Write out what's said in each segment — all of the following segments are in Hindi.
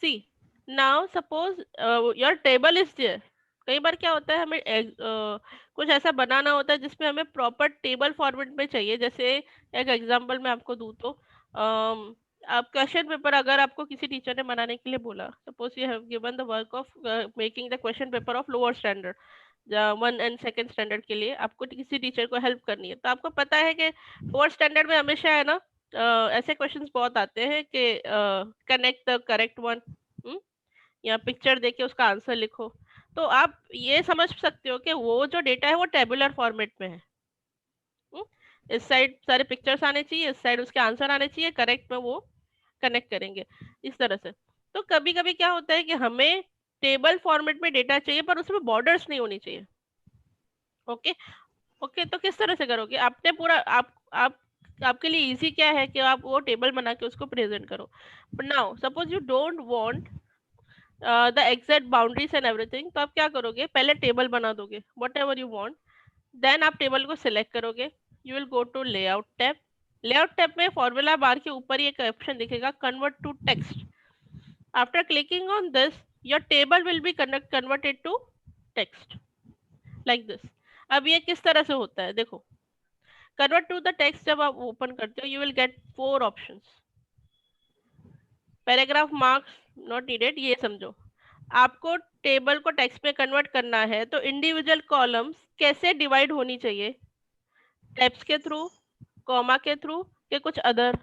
C now suppose your table is there. कई बार क्या होता है, हमें कुछ ऐसा बनाना होता है जिसमें हमें प्रॉपर टेबल फॉर्मेट में चाहिए। जैसे एक एग्जांपल मैं आपको दूं तो आप क्वेश्चन पेपर अगर आपको किसी टीचर ने बनाने के लिए बोला, suppose you have given the work of making the question paper of lower standard, 1 and 2 standard के लिए आपको किसी टीचर को हेल्प करनी है, तो आपको पता है कि लोअर स्टैंडर्ड में हमेशा है ना, ऐसे क्वेश्चंस बहुत आते हैं कि कनेक्ट द करेक्ट वन, या पिक्चर देके उसका आंसर लिखो। तो आप ये समझ सकते हो कि वो जो डेटा है वो टेबुलर फॉर्मेट में है। हम्म? इस साइड सारे पिक्चर्स आने चाहिए, इस साइड उसके आंसर आने चाहिए, करेक्ट में वो कनेक्ट करेंगे इस तरह से। तो कभी कभी क्या होता है कि हमें टेबल फॉर्मेट में डेटा चाहिए पर उसमें बॉर्डर्स नहीं होनी चाहिए। ओके। ओके, तो किस तरह से करोगे? आपने पूरा आप आपके लिए इजी क्या है कि आप वो टेबल बना के उसको प्रेजेंट करो। But now suppose you don't want the exact boundaries and everything, तो आप क्या करोगे? पहले टेबल बना दोगे whatever you want, then आप टेबल को सिलेक्ट करोगे, you will go to layout tab. Layout tab में फॉर्मूला बार के ऊपर ही एक ऑप्शन दिखेगा, convert to text. After clicking on this, your table will be converted to text like this. अब ये किस तरह से होता है देखो। कन्वर्ट टू द टेक्स्ट जब आप ओपन करते हो, you will get 4 options. Paragraph marks not needed, ये समझो। आपको टेबल को टेक्स्ट में कन्वर्ट करना है तो इंडिविजुअल कॉलम्स कैसे डिवाइड होनी चाहिए? टैब्स के थ्रू, कॉमा के थ्रू, के कुछ अदर?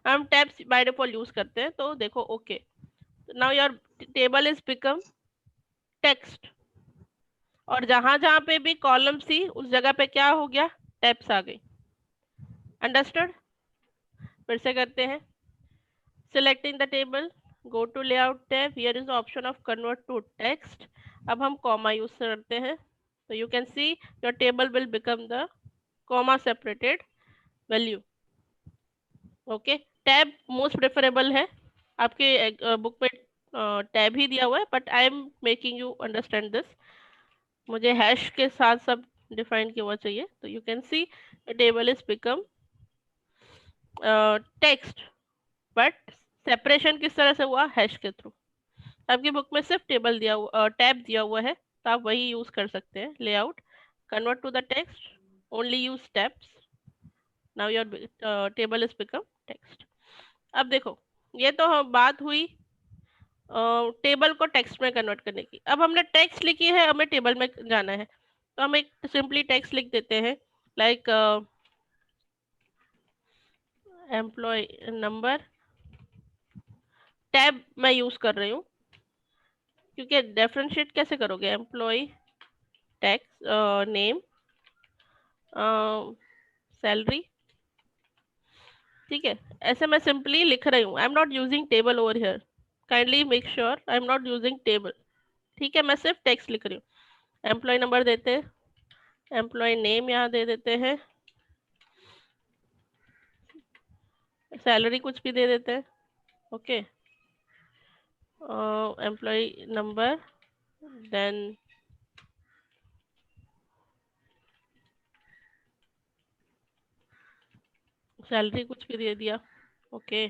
हम टैब्स बाय डिफॉल्ट यूज करते हैं, तो देखो okay, now your table is become text. और जहां जहां पे भी कॉलम थी उस जगह पे क्या हो गया? टैब्स आ गई। अंडरस्टूड? फिर से करते हैं। Selecting the table, go to layout tab, here is the option of convert to text। अब हम comma यूज करते हैं, तो you can see your table will become the comma separated value। Okay, tab most preferable है। आपके बुक में टैब ही दिया हुआ है, but I am making you understand this. मुझे हैश के साथ सब डिफाइन किया हुआ चाहिए, तो you can see table is become text, but separation किस तरह से हुआ? हैश के थ्रू। आपकी बुक में सिर्फ टेबल दिया हुआ, टैब दिया हुआ है, तो आप वही यूज कर सकते हैं। Layout, convert to the text, only use tabs, now your table is become text. अब देखो, ये तो बात हुई टेबल को टेक्स्ट में कन्वर्ट करने की। अब हमने टेक्स्ट लिखी है, हमें टेबल में जाना है, तो हम एक सिंपली टेक्स्ट लिख देते हैं, लाइक एम्प्लॉय नंबर। टैब मैं यूज कर रही हूँ क्योंकि डिफरेंशिएट कैसे करोगे? एम्प्लॉय टैक्स नेम सैलरी, ठीक है। ऐसे मैं सिंपली लिख रही हूँ, I am not using table over here, kindly make sure I am not using table. ठीक है, मैं सिर्फ टेक्स्ट लिख रही हूँ। एम्प्लॉय नंबर देते हैं, एम्प्लॉय नेम यहाँ दे देते हैं, सैलरी कुछ भी दे देते हैं। Okay, employee number, then salary कुछ भी दे दिया। Okay,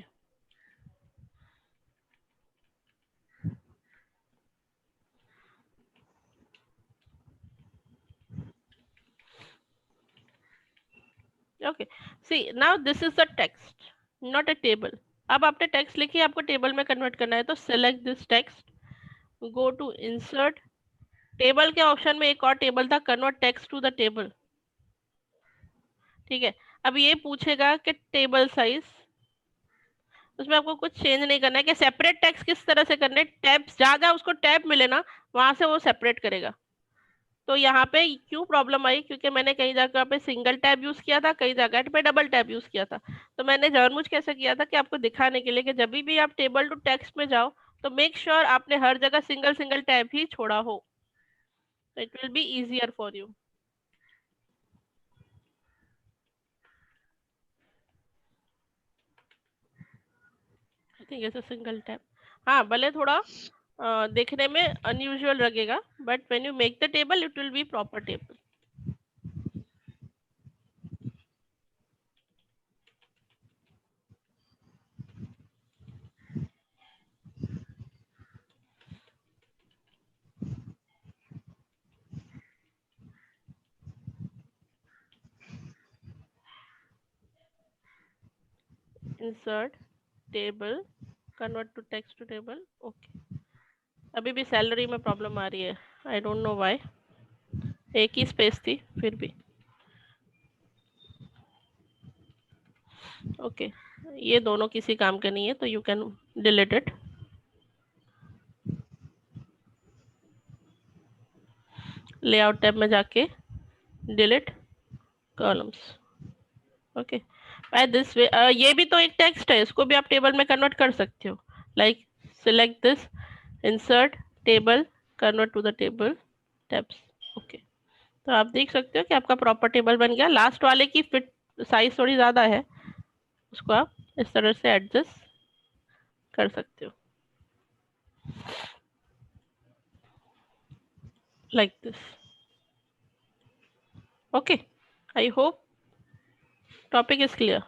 okay, see now this is the text, not a table. अब आपने टेक्स्ट लिखी, आपको टेबल में कन्वर्ट करना है, तो select this text, go to insert. Table के ऑप्शन में एक और टेबल था, convert text to the table. ठीक है, अब ये पूछेगा कि टेबल साइज, उसमें आपको कुछ चेंज नहीं करना है कि सेपरेट टेक्स्ट किस तरह से करने, टैब्स जहां जहां उसको टैब मिले ना वहां से वो सेपरेट करेगा। तो यहाँ पे क्यों प्रॉब्लम आई? क्योंकि मैंने कई जगह पे सिंगल टैब यूज किया था, कई जगह पे डबल टैब यूज किया था। तो मैंने जानबूझ कैसे किया था कि आपको दिखाने के लिए कि जब भी आप टेबल टू टेक्स्ट में जाओ तो मेक श्योर आपने हर जगह सिंगल सिंगल टैब ही छोड़ा हो, तो it will be easier for you. I think ऐसे सिंगल टैब, हाँ भले थोड़ा देखने में अनयूजुअल लगेगा, but when you make the table it will be proper table. Insert table, convert to text to table. Okay, अभी भी सैलरी में प्रॉब्लम आ रही है, आई डोंट नो व्हाई। एक ही स्पेस थी फिर भी। ओके, ये दोनों किसी काम के नहीं है, तो you can delete it. Layout tab में जाके delete columns. Okay, by this way ये भी तो एक टेक्स्ट है, इसको भी आप टेबल में कन्वर्ट कर सकते हो। Like select this, insert table, convert to the table tabs. Okay, तो आप देख सकते हो कि आपका प्रॉपर टेबल बन गया। लास्ट वाले की फिट साइज थोड़ी ज़्यादा है, उसको आप इस तरह से एडजस्ट कर सकते हो, like this. Okay, I hope topic is clear.